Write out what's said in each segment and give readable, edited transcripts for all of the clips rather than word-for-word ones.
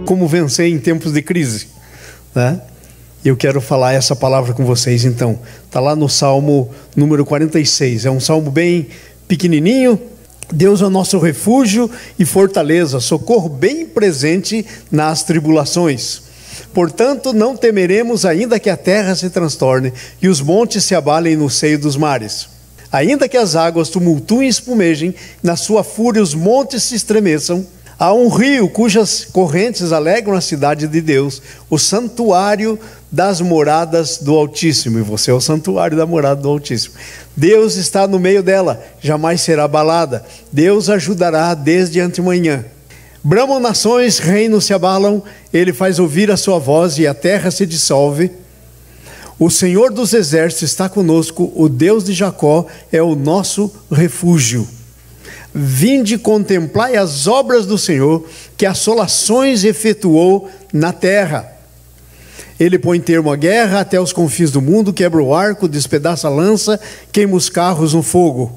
como vencer em tempos de crise, né? Eu quero falar essa palavra com vocês então. Está lá no Salmo número 46. É um salmo bem pequenininho. Deus é o nosso refúgio e fortaleza, socorro bem presente nas tribulações. Portanto, não temeremos, ainda que a terra se transtorne e os montes se abalem no seio dos mares. Ainda que as águas tumultuem e espumejem, na sua fúria os montes se estremeçam. Há um rio cujas correntes alegram a cidade de Deus, o santuário das moradas do Altíssimo. E você é o santuário da morada do Altíssimo. Deus está no meio dela, jamais será abalada. Deus ajudará desde antemanhã. Bramam nações, reinos se abalam, ele faz ouvir a sua voz e a terra se dissolve. O Senhor dos exércitos está conosco, o Deus de Jacó é o nosso refúgio. Vinde, contemplai as obras do Senhor, que assolações efetuou na terra. Ele põe termo à guerra até os confins do mundo, quebra o arco, despedaça a lança, queima os carros no fogo.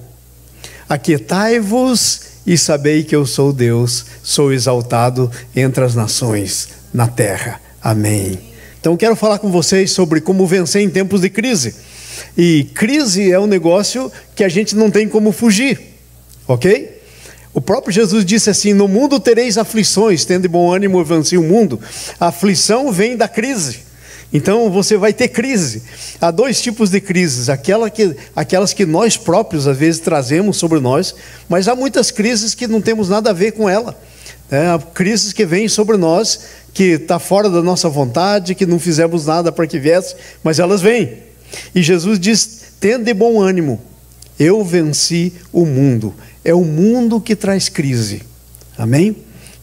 Aquietai-vos e sabei que eu sou Deus, sou exaltado entre as nações na terra. Amém. Então quero falar com vocês sobre como vencer em tempos de crise. E crise é um negócio que a gente não tem como fugir. Ok? O próprio Jesus disse assim: no mundo tereis aflições, tende bom ânimo, eu venci o mundo. A aflição vem da crise. Então você vai ter crise. Há dois tipos de crises: aquelas que nós próprios às vezes trazemos sobre nós, mas há muitas crises que não temos nada a ver com ela. Há crises que vêm sobre nós, que está fora da nossa vontade, que não fizemos nada para que viesse, mas elas vêm. E Jesus diz: tende bom ânimo, eu venci o mundo. É o mundo que traz crise. Amém?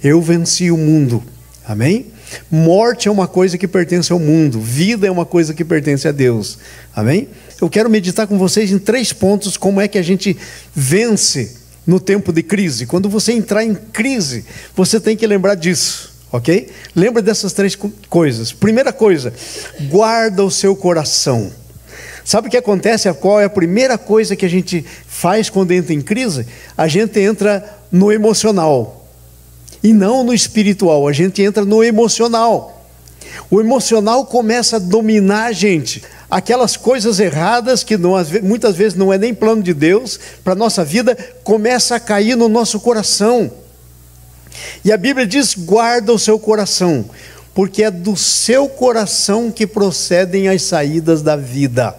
Eu venci o mundo. Amém? Morte é uma coisa que pertence ao mundo. Vida é uma coisa que pertence a Deus. Amém? Eu quero meditar com vocês em 3 pontos como é que a gente vence no tempo de crise. Quando você entrar em crise, você tem que lembrar disso. Ok? Lembra dessas 3 coisas. Primeira coisa, guarda o seu coração. Sabe o que acontece? Qual é a primeira coisa que a gente faz quando entra em crise? A gente entra no emocional e não no espiritual. A gente entra no emocional. O emocional começa a dominar a gente. Aquelas coisas erradas que muitas vezes não é nem plano de Deus para a nossa vida, começa a cair no nosso coração. E a Bíblia diz: guarda o seu coração, porque é do seu coração que procedem as saídas da vida.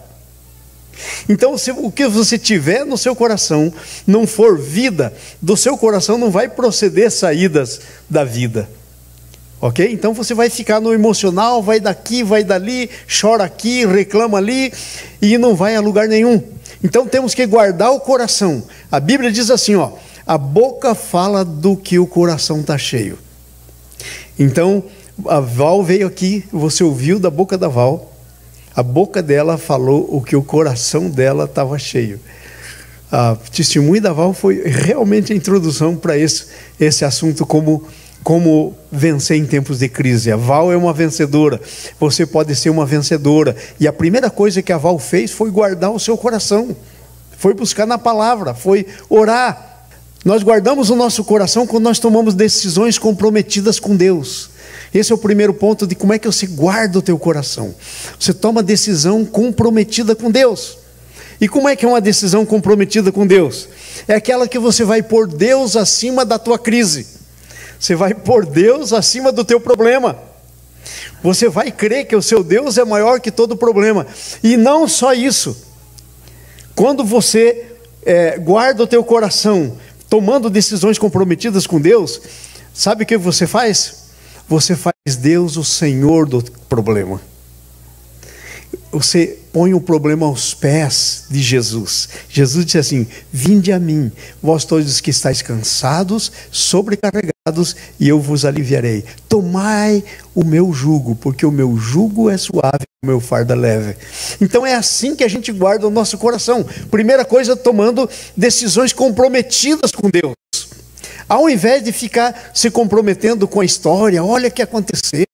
Então, se o que você tiver no seu coração não for vida, do seu coração não vai proceder saídas da vida. Ok? Então você vai ficar no emocional, vai daqui, vai dali, chora aqui, reclama ali, e não vai a lugar nenhum. Então temos que guardar o coração. A Bíblia diz assim, ó: a boca fala do que o coração está cheio. Então, a Val veio aqui, você ouviu da boca da Val. A boca dela falou o que o coração dela estava cheio. O testemunho da Val foi realmente a introdução para esse assunto, como vencer em tempos de crise. A Val é uma vencedora, você pode ser uma vencedora. E a primeira coisa que a Val fez foi guardar o seu coração, foi buscar na palavra, foi orar. Nós guardamos o nosso coração quando nós tomamos decisões comprometidas com Deus. Esse é o primeiro ponto de como é que você guarda o teu coração. Você toma decisão comprometida com Deus. E como é que é uma decisão comprometida com Deus? É aquela que você vai pôr Deus acima da tua crise. Você vai pôr Deus acima do teu problema. Você vai crer que o seu Deus é maior que todo problema. E não só isso. Quando você guarda o teu coração tomando decisões comprometidas com Deus, sabe o que você faz? Você faz Deus o Senhor do problema. Você põe o problema aos pés de Jesus. Jesus disse assim: vinde a mim, vós todos que estáis cansados, sobrecarregados, e eu vos aliviarei. Tomai o meu jugo, porque o meu jugo é suave, o meu fardo é leve. Então é assim que a gente guarda o nosso coração. Primeira coisa, tomando decisões comprometidas com Deus. Ao invés de ficar se comprometendo com a história: olha o que aconteceu,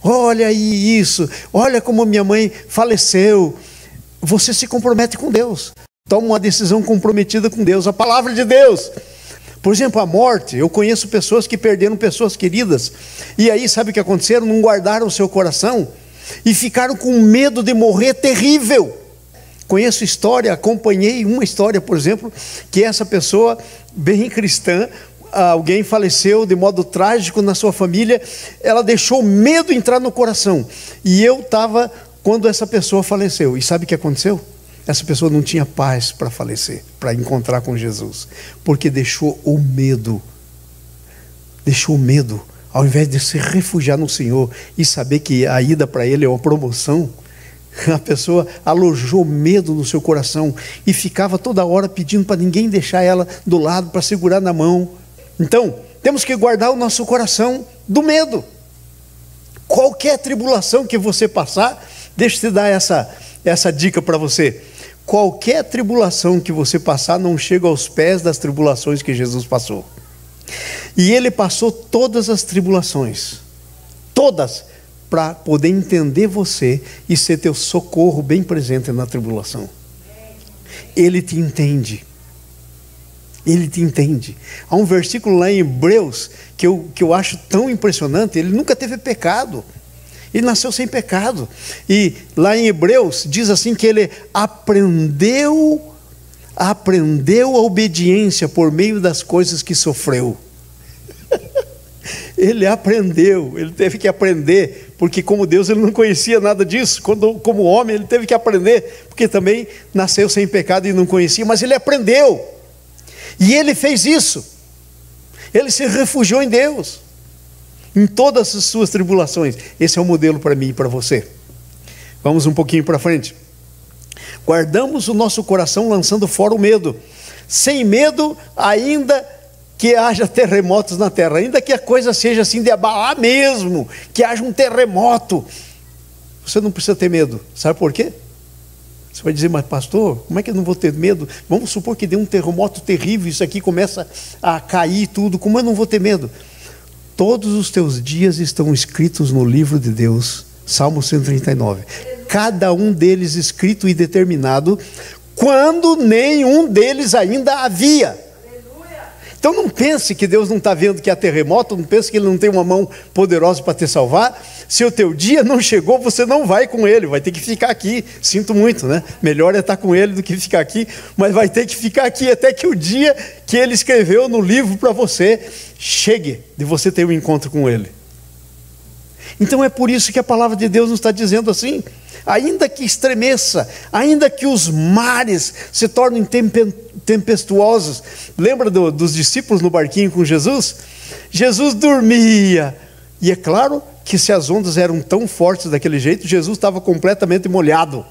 olha aí isso, olha como minha mãe faleceu. Você se compromete com Deus. Toma uma decisão comprometida com Deus, a palavra de Deus. Por exemplo, a morte. Eu conheço pessoas que perderam pessoas queridas. E aí, sabe o que aconteceram? Não guardaram o seu coração e ficaram com medo de morrer terrível. Conheço história, acompanhei uma história, por exemplo, que essa pessoa, bem cristã, alguém faleceu de modo trágico na sua família, ela deixou medo entrar no coração. E eu estava quando essa pessoa faleceu. E sabe o que aconteceu? Essa pessoa não tinha paz para falecer, para encontrar com Jesus, porque deixou o medo. Deixou o medo, ao invés de se refugiar no Senhor e saber que a ida para Ele é uma promoção. A pessoa alojou medo no seu coração e ficava toda hora pedindo para ninguém deixar ela do lado, para segurar na mão. Então, temos que guardar o nosso coração do medo. Qualquer tribulação que você passar, deixa eu te dar essa dica para você. Qualquer tribulação que você passar não chega aos pés das tribulações que Jesus passou. E Ele passou todas as tribulações, todas, para poder entender você e ser teu socorro bem presente na tribulação. Ele te entende. Ele te entende. Há um versículo lá em Hebreus que eu acho tão impressionante. Ele nunca teve pecado. Ele nasceu sem pecado. E lá em Hebreus diz assim que ele aprendeu a obediência por meio das coisas que sofreu. Ele aprendeu, ele teve que aprender, porque como Deus ele não conhecia nada disso. Como homem ele teve que aprender, porque também nasceu sem pecado e não conhecia, mas ele aprendeu. E ele fez isso. Ele se refugiou em Deus, em todas as suas tribulações. Esse é o modelo para mim e para você. Vamos um pouquinho para frente. Guardamos o nosso coração lançando fora o medo. Sem medo, ainda que haja terremotos na terra, ainda que a coisa seja assim de abalar mesmo, que haja um terremoto, você não precisa ter medo. Sabe por quê? Você vai dizer, mas pastor, como é que eu não vou ter medo? Vamos supor que dê um terremoto terrível, isso aqui começa a cair tudo, como eu não vou ter medo? Todos os teus dias estão escritos no livro de Deus, Salmo 139. Cada um deles escrito e determinado, quando nenhum deles ainda havia. Então não pense que Deus não está vendo que há terremoto, não pense que Ele não tem uma mão poderosa para te salvar. Se o teu dia não chegou, você não vai com Ele, vai ter que ficar aqui. Sinto muito, né? Melhor é estar com Ele do que ficar aqui, mas vai ter que ficar aqui até que o dia que Ele escreveu no livro para você chegue, de você ter um encontro com Ele. Então é por isso que a palavra de Deus nos está dizendo assim: ainda que estremeça, ainda que os mares se tornem tempestuosos. Lembra dos discípulos no barquinho com Jesus? Jesus dormia, e é claro que se as ondas eram tão fortes daquele jeito, Jesus estava completamente molhado,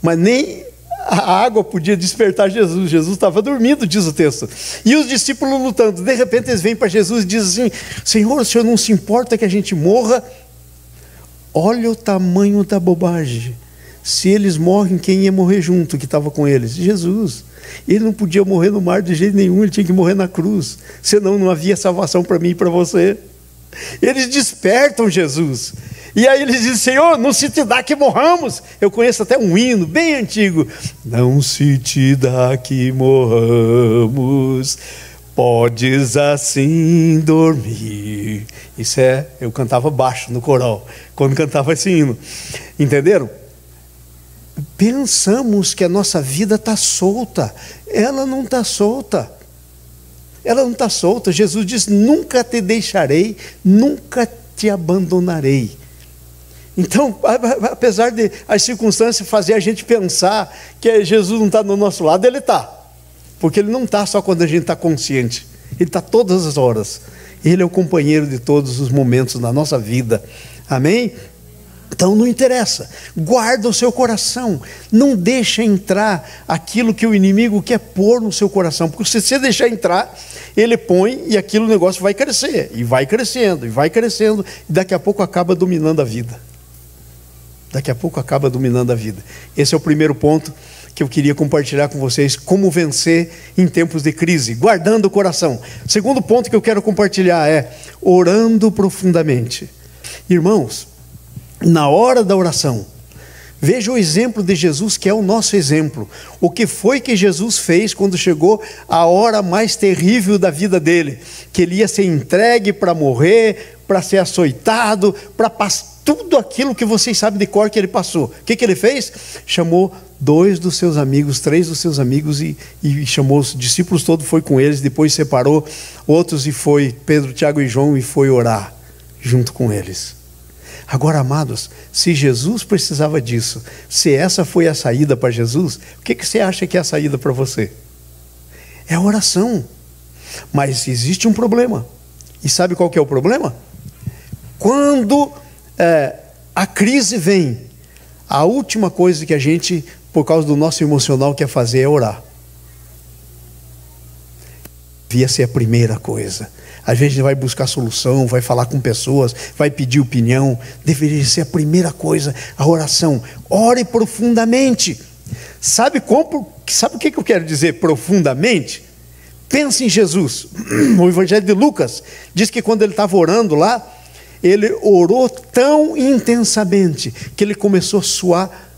mas nem a água podia despertar Jesus. Jesus estava dormindo, diz o texto. E os discípulos lutando. De repente eles vêm para Jesus e dizem assim: Senhor, o Senhor não se importa que a gente morra? Olha o tamanho da bobagem. Se eles morrem, quem ia morrer junto que estava com eles? Jesus. Ele não podia morrer no mar de jeito nenhum, ele tinha que morrer na cruz, senão não havia salvação para mim e para você. Eles despertam Jesus, e aí eles dizem: Senhor, não se te dá que morramos. Eu conheço até um hino bem antigo: não se te dá que morramos, podes assim dormir. Isso eu cantava baixo no coral, quando cantava esse hino. Entenderam? Pensamos que a nossa vida está solta. Ela não está solta. Ela não está solta. Jesus diz: nunca te deixarei, nunca te abandonarei. Então, apesar de as circunstâncias fazer a gente pensar que Jesus não está do nosso lado, Ele está. Porque Ele não está só quando a gente está consciente. Ele está todas as horas. Ele é o companheiro de todos os momentos da nossa vida. Amém? Então não interessa, guarda o seu coração, não deixa entrar aquilo que o inimigo quer pôr no seu coração, porque se você deixar entrar, ele põe e aquilo, o negócio vai crescer, e vai crescendo, e vai crescendo, e daqui a pouco acaba dominando a vida. Daqui a pouco acaba dominando a vida. Esse é o primeiro ponto que eu queria compartilhar com vocês: como vencer em tempos de crise, guardando o coração. O segundo ponto que eu quero compartilhar é orando profundamente. Irmãos, na hora da oração, Veja o exemplo de Jesus, que é o nosso exemplo. O que foi que Jesus fez quando chegou a hora mais terrível da vida dele? Que ele ia ser entregue para morrer, para ser açoitado, para passar tudo aquilo que vocês sabem de cor que ele passou. O que ele fez? Chamou 2 dos seus amigos, 3 dos seus amigos e chamou os discípulos todos, foi com eles, depois separou outros e foi, Pedro, Tiago e João, e foi orar junto com eles. Agora, amados, se Jesus precisava disso, se essa foi a saída para Jesus, o que você acha que é a saída para você? É a oração. Mas existe um problema. E sabe qual que é o problema? Quando a crise vem, a última coisa que a gente, por causa do nosso emocional, quer fazer é orar. Devia ser a primeira coisa. Às vezes a gente vai buscar solução, vai falar com pessoas, vai pedir opinião. Deveria ser a primeira coisa, a oração. Ore profundamente. Sabe o que eu quero dizer profundamente? Pense em Jesus. O Evangelho de Lucas diz que quando ele estava orando lá, ele orou tão intensamente que ele começou a suar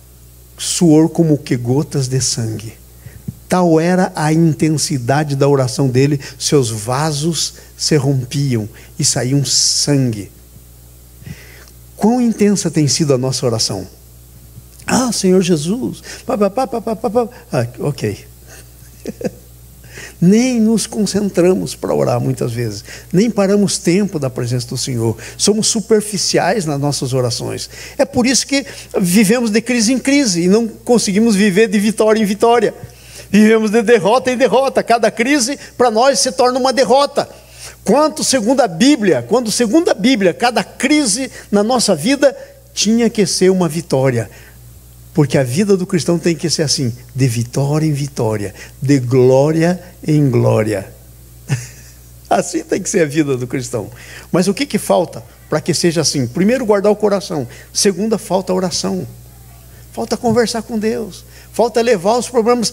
suor como que gotas de sangue. Tal era a intensidade da oração dele, seus vasos se rompiam e saíam sangue. Quão intensa tem sido a nossa oração? Ah, Senhor Jesus, ok. Nem nos concentramos para orar muitas vezes, nem paramos tempo da presença do Senhor, somos superficiais nas nossas orações. É por isso que vivemos de crise em crise e não conseguimos viver de vitória em vitória. Vivemos de derrota em derrota. Cada crise para nós se torna uma derrota. Quando segundo a Bíblia, cada crise na nossa vida tinha que ser uma vitória. Porque a vida do cristão tem que ser assim, de vitória em vitória, de glória em glória. Assim tem que ser a vida do cristão. Mas o que falta para que seja assim? Primeiro, guardar o coração. Segunda, falta oração. Falta conversar com Deus. Falta levar os problemas.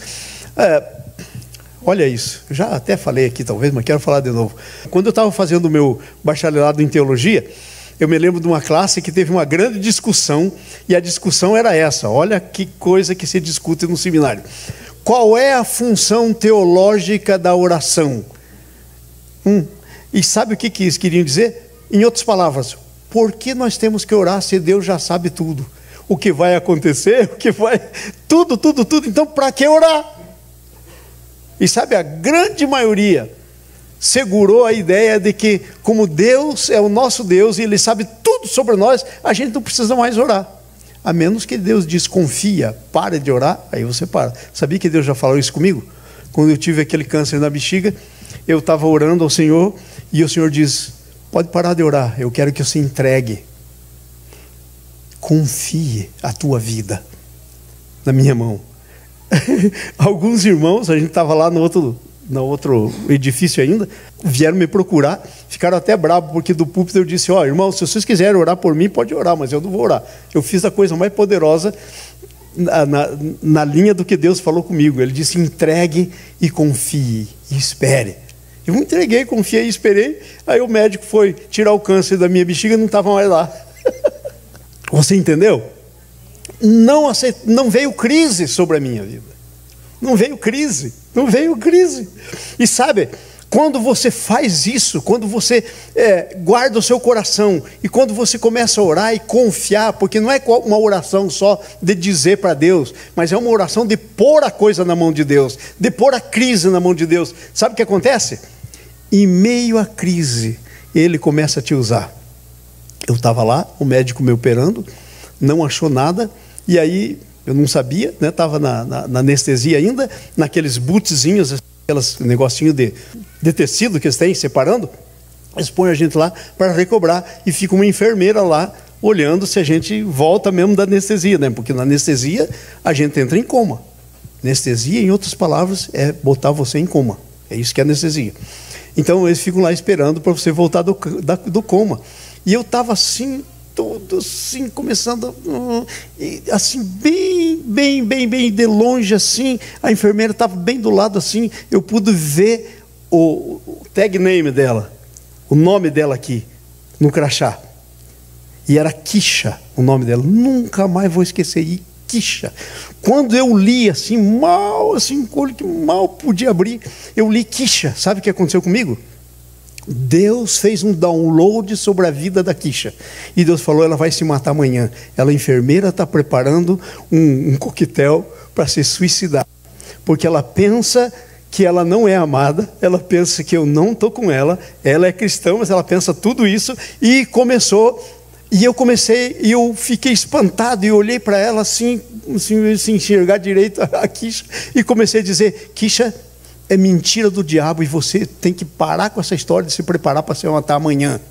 Olha isso, eu já até falei aqui talvez, mas quero falar de novo. Quando eu estava fazendo o meu bacharelado em teologia, eu me lembro de uma classe que teve uma grande discussão, e a discussão era essa. Olha que coisa que se discute no seminário. Qual é a função teológica da oração? E sabe o que eles queriam dizer? Em outras palavras, por que nós temos que orar se Deus já sabe tudo? O que vai acontecer, o que vai... Tudo. Então, para que orar? E sabe, a grande maioria segurou a ideia de que, como Deus é o nosso Deus e Ele sabe tudo sobre nós, a gente não precisa mais orar. A menos que Deus diz, confia, para de orar, aí você para. Sabia que Deus já falou isso comigo? Quando eu tive aquele câncer na bexiga, eu estava orando ao Senhor, e o Senhor diz, pode parar de orar, eu quero que você entregue. Confie a tua vida na minha mão. Alguns irmãos, a gente estava lá no outro edifício ainda, vieram me procurar, ficaram até bravos, porque do púlpito eu disse, irmão, se vocês quiserem orar por mim, pode orar, mas eu não vou orar. Eu fiz a coisa mais poderosa na linha do que Deus falou comigo. Ele disse, entregue e confie, e espere. Eu entreguei, confiei e esperei. Aí o médico foi tirar o câncer da minha bexiga e não estava mais lá. Você entendeu? Não veio crise sobre a minha vida. Não veio crise. E sabe, quando você faz isso, quando você guarda o seu coração, e quando você começa a orar e confiar, porque não é uma oração só de dizer para Deus, mas é uma oração de pôr a coisa na mão de Deus, de pôr a crise na mão de Deus. Sabe o que acontece? Em meio à crise, Ele começa a te usar. Eu estava lá, o médico me operando, não achou nada, e aí eu não sabia, né? Estava na anestesia ainda, naqueles bootzinhos, aqueles negocinhos de tecido que eles têm separando, eles põem a gente lá para recobrar, e fica uma enfermeira lá olhando se a gente volta mesmo da anestesia, né? Porque na anestesia a gente entra em coma. Anestesia, em outras palavras, é botar você em coma. É isso que é anestesia. Então eles ficam lá esperando para você voltar do coma. E eu estava assim, todo assim, começando, assim, bem de longe, assim, a enfermeira estava bem do lado, assim, eu pude ver o tag name dela, o nome dela aqui, no crachá, e era Kisha, o nome dela. Nunca mais vou esquecer. E Kisha. Quando eu li assim, mal, assim, um olho que mal podia abrir, eu li Kisha. Sabe o que aconteceu comigo? Deus fez um download sobre a vida da Kisha. E Deus falou, ela vai se matar amanhã. Ela, enfermeira, está preparando um coquetel para se suicidar. Porque ela pensa que ela não é amada, ela pensa que eu não estou com ela é cristã, mas ela pensa tudo isso, e eu fiquei espantado, e olhei para ela assim, se enxergar direito a Kisha, e comecei a dizer, Kisha, é mentira do diabo, e você tem que parar com essa história de se preparar para se matar amanhã.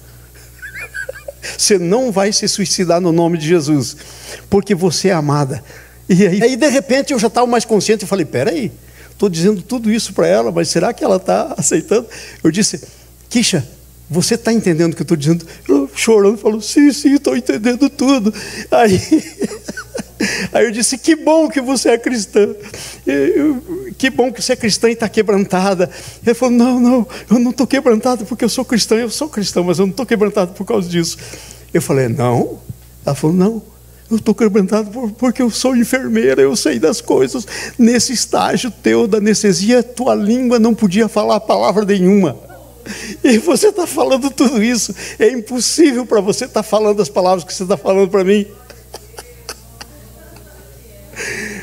Você não vai se suicidar no nome de Jesus, porque você é amada. E aí de repente eu já estava mais consciente, e falei, peraí, estou dizendo tudo isso para ela, mas será que ela está aceitando? Eu disse, Kisha, você está entendendo o que eu estou dizendo? Ela, chorando, falou, sim, estou entendendo tudo. Aí eu disse, que bom que você é cristã, que bom que você é cristã e está quebrantada. Ele falou, não, eu não estou quebrantado porque eu sou cristã, mas eu não estou quebrantado por causa disso. Eu falei, não? Ela falou, não, eu estou quebrantado porque eu sou enfermeira, eu sei das coisas. Nesse estágio teu da anestesia, tua língua não podia falar palavra nenhuma. E você está falando tudo isso. É impossível para você estar falando as palavras que você está falando para mim.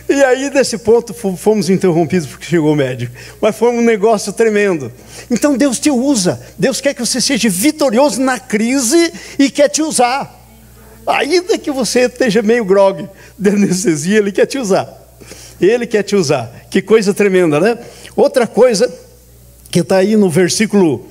E aí, nesse ponto, fomos interrompidos porque chegou o médico. Mas foi um negócio tremendo. Então Deus te usa. Deus quer que você seja vitorioso na crise e quer te usar. Ainda que você esteja meio grogue de anestesia, Ele quer te usar. Ele quer te usar. Que coisa tremenda, né? Outra coisa que está aí no versículo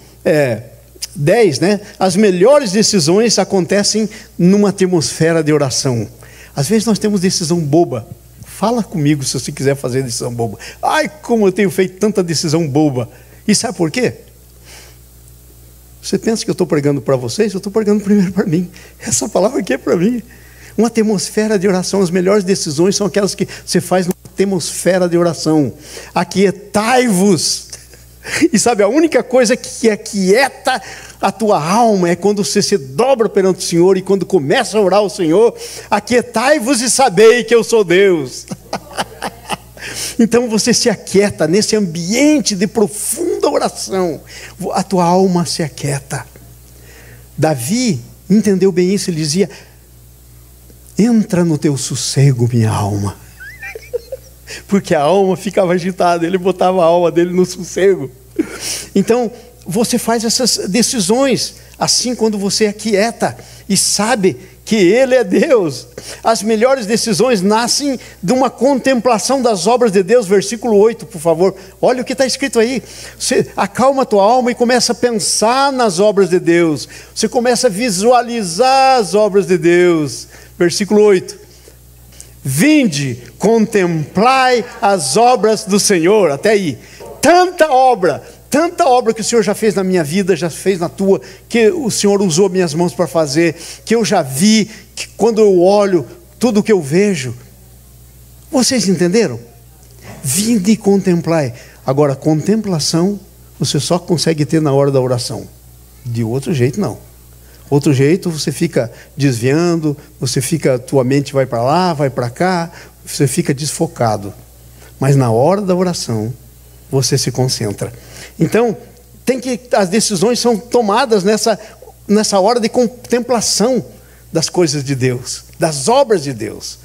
10, né? As melhores decisões acontecem numa atmosfera de oração. Às vezes nós temos decisão boba. Fala comigo se você quiser fazer decisão boba. Ai, como eu tenho feito tanta decisão boba. E sabe por quê? Você pensa que eu estou pregando para vocês? Eu estou pregando primeiro para mim. Essa palavra aqui é para mim. Uma atmosfera de oração. As melhores decisões são aquelas que você faz numa atmosfera de oração. Aquietai-vos. E sabe, a única coisa que aquieta a tua alma é quando você se dobra perante o Senhor e quando começa a orar ao Senhor, aquietai-vos e sabei que eu sou Deus. Então você se aquieta nesse ambiente de profunda oração, a tua alma se aquieta. Davi entendeu bem isso, ele dizia, entra no teu sossego, minha alma. Porque a alma ficava agitada, ele botava a alma dele no sossego. Então, você faz essas decisões, assim quando você aquieta e sabe que Ele é Deus. As melhores decisões nascem de uma contemplação das obras de Deus, versículo 8, por favor. Olha o que está escrito aí. Você acalma a tua alma e começa a pensar nas obras de Deus. Você começa a visualizar as obras de Deus. Versículo 8. Vinde, contemplai as obras do Senhor. Até aí. Tanta obra que o Senhor já fez na minha vida, já fez na tua, que o Senhor usou minhas mãos para fazer, que eu já vi, que quando eu olho, tudo que eu vejo. Vocês entenderam? Vinde e contemplai. Agora, contemplação, você só consegue ter na hora da oração. De outro jeito, não. Outro jeito, você fica desviando, tua mente vai para lá, vai para cá, você fica desfocado. Mas na hora da oração, você se concentra. Então, as decisões são tomadas nessa hora de contemplação das coisas de Deus, das obras de Deus.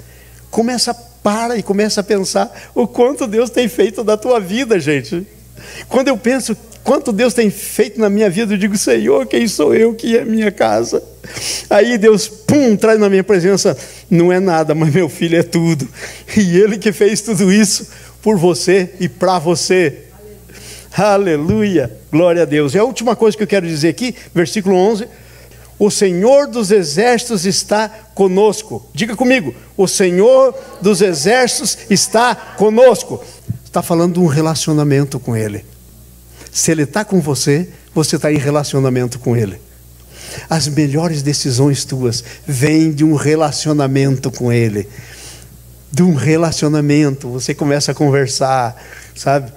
Para e começa a pensar o quanto Deus tem feito da tua vida, gente. Quando eu penso quanto Deus tem feito na minha vida, eu digo, Senhor, quem sou eu, que é a minha casa? Aí Deus, traz na minha presença, não é nada, mas meu filho é tudo. E Ele que fez tudo isso por você e para você. Aleluia, glória a Deus. E a última coisa que eu quero dizer aqui, versículo 11, o Senhor dos exércitos está conosco. Diga comigo, o Senhor dos exércitos está conosco. Está falando de um relacionamento com Ele. Se Ele está com você, você está em relacionamento com Ele. As melhores decisões tuas vêm de um relacionamento com Ele. De um relacionamento, você começa a conversar, sabe?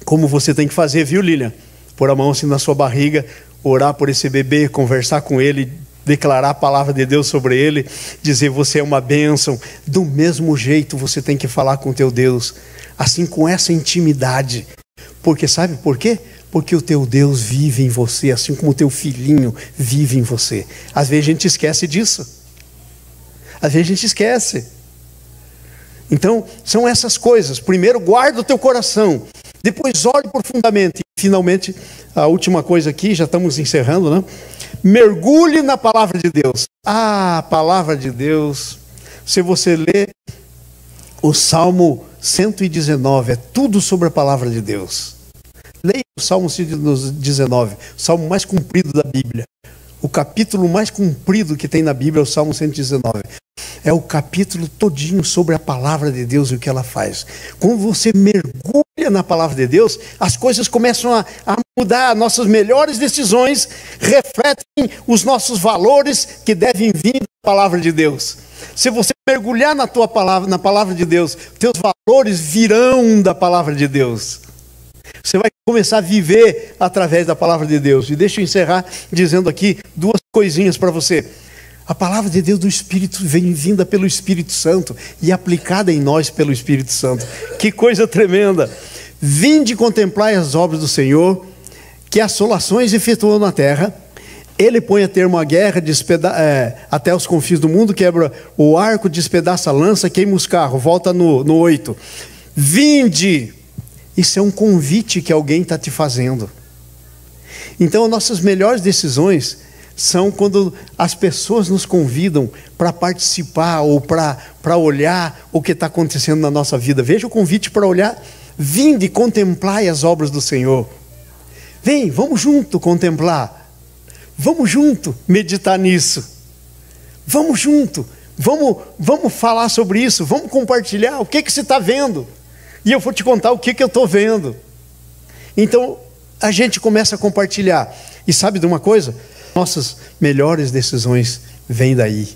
Como você tem que fazer, viu, Lilian? Pôr a mão assim na sua barriga, orar por esse bebê, conversar com ele, declarar a palavra de Deus sobre ele, dizer você é uma bênção. Do mesmo jeito você tem que falar com o teu Deus, assim, com essa intimidade. Porque sabe por quê? Porque o teu Deus vive em você, assim como o teu filhinho vive em você. Às vezes a gente esquece disso. Às vezes a gente esquece. Então, são essas coisas. Primeiro, guarda o teu coração. Depois, ore profundamente. E, finalmente, a última coisa aqui, já estamos encerrando, né? Mergulhe na palavra de Deus. Ah, a palavra de Deus. Se você ler o Salmo 119, é tudo sobre a palavra de Deus. Leia o Salmo 119, o salmo mais comprido da Bíblia. O capítulo mais comprido que tem na Bíblia é o Salmo 119. É o capítulo todinho sobre a palavra de Deus e o que ela faz. Quando você mergulha na palavra de Deus, as coisas começam a mudar. Nossas melhores decisões refletem os nossos valores que devem vir da palavra de Deus. Se você mergulhar na tua palavra, na palavra de Deus, teus valores virão da palavra de Deus. Você vai começar a viver através da palavra de Deus. E deixa eu encerrar dizendo aqui duas coisinhas para você. A palavra de Deus do Espírito vem vinda pelo Espírito Santo e aplicada em nós pelo Espírito Santo. Que coisa tremenda! Vinde contemplar as obras do Senhor, que assolações efetuou na terra. Ele põe a termo a guerra, até os confins do mundo, quebra o arco, despedaça a lança, queima os carros. Volta no 8. Vinde! Isso é um convite que alguém está te fazendo. Então, nossas melhores decisões são quando as pessoas nos convidam para participar ou para olhar o que está acontecendo na nossa vida. Veja o convite para olhar. Vinde, contemplai as obras do Senhor. Vem, vamos junto contemplar. Vamos junto meditar nisso. Vamos junto. Vamos falar sobre isso. Vamos compartilhar o que você está vendo. E eu vou te contar o que eu estou vendo. Então, a gente começa a compartilhar. E sabe de uma coisa? Nossas melhores decisões vêm daí.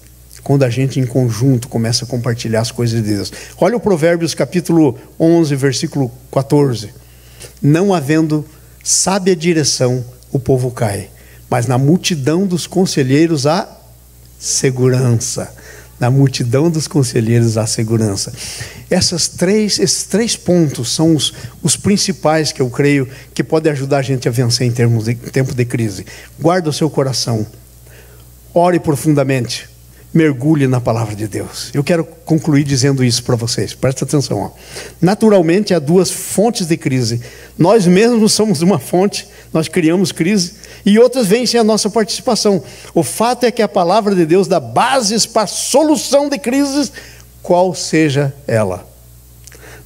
Quando a gente em conjunto começa a compartilhar as coisas de Deus. Olha o Provérbios capítulo 11, versículo 14. Não havendo sábia direção, o povo cai. Mas na multidão dos conselheiros há segurança. Na multidão dos conselheiros há segurança. Esses três pontos são os principais que eu creio que podem ajudar a gente a vencer em tempo de crise. Guarda o seu coração. Ore profundamente. Mergulhe na palavra de Deus. Eu quero concluir dizendo isso para vocês. Presta atenção. Ó. Naturalmente, há duas fontes de crise. Nós mesmos somos uma fonte, nós criamos crise, e outras vêm sem a nossa participação. O fato é que a palavra de Deus dá bases para a solução de crises, qual seja ela.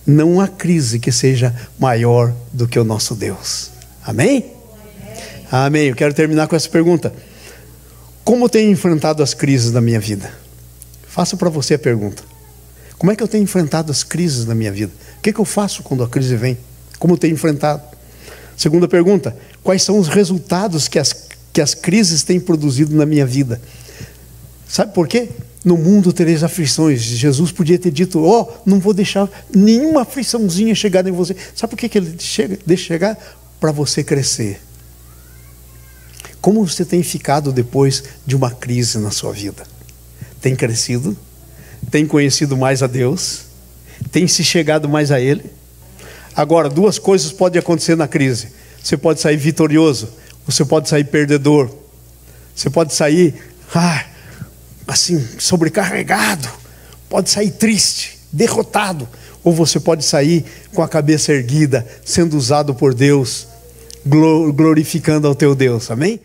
Não há crise que seja maior do que o nosso Deus. Amém? Amém. Eu quero terminar com essa pergunta. Como eu tenho enfrentado as crises da minha vida? Faço para você a pergunta. Como é que eu tenho enfrentado as crises da minha vida? O que eu faço quando a crise vem? Como eu tenho enfrentado? Segunda pergunta. Quais são os resultados que as crises têm produzido na minha vida? Sabe por quê? No mundo tereis aflições. Jesus podia ter dito, não vou deixar nenhuma afliçãozinha chegar em você. Sabe por que ele deixa chegar? Para você crescer. Como você tem ficado depois de uma crise na sua vida? Tem crescido? Tem conhecido mais a Deus? Tem se chegado mais a Ele? Agora, duas coisas podem acontecer na crise. Você pode sair vitorioso, você pode sair perdedor. Você pode sair, assim, sobrecarregado. Pode sair triste, derrotado. Ou você pode sair com a cabeça erguida, sendo usado por Deus, glorificando ao teu Deus. Amém?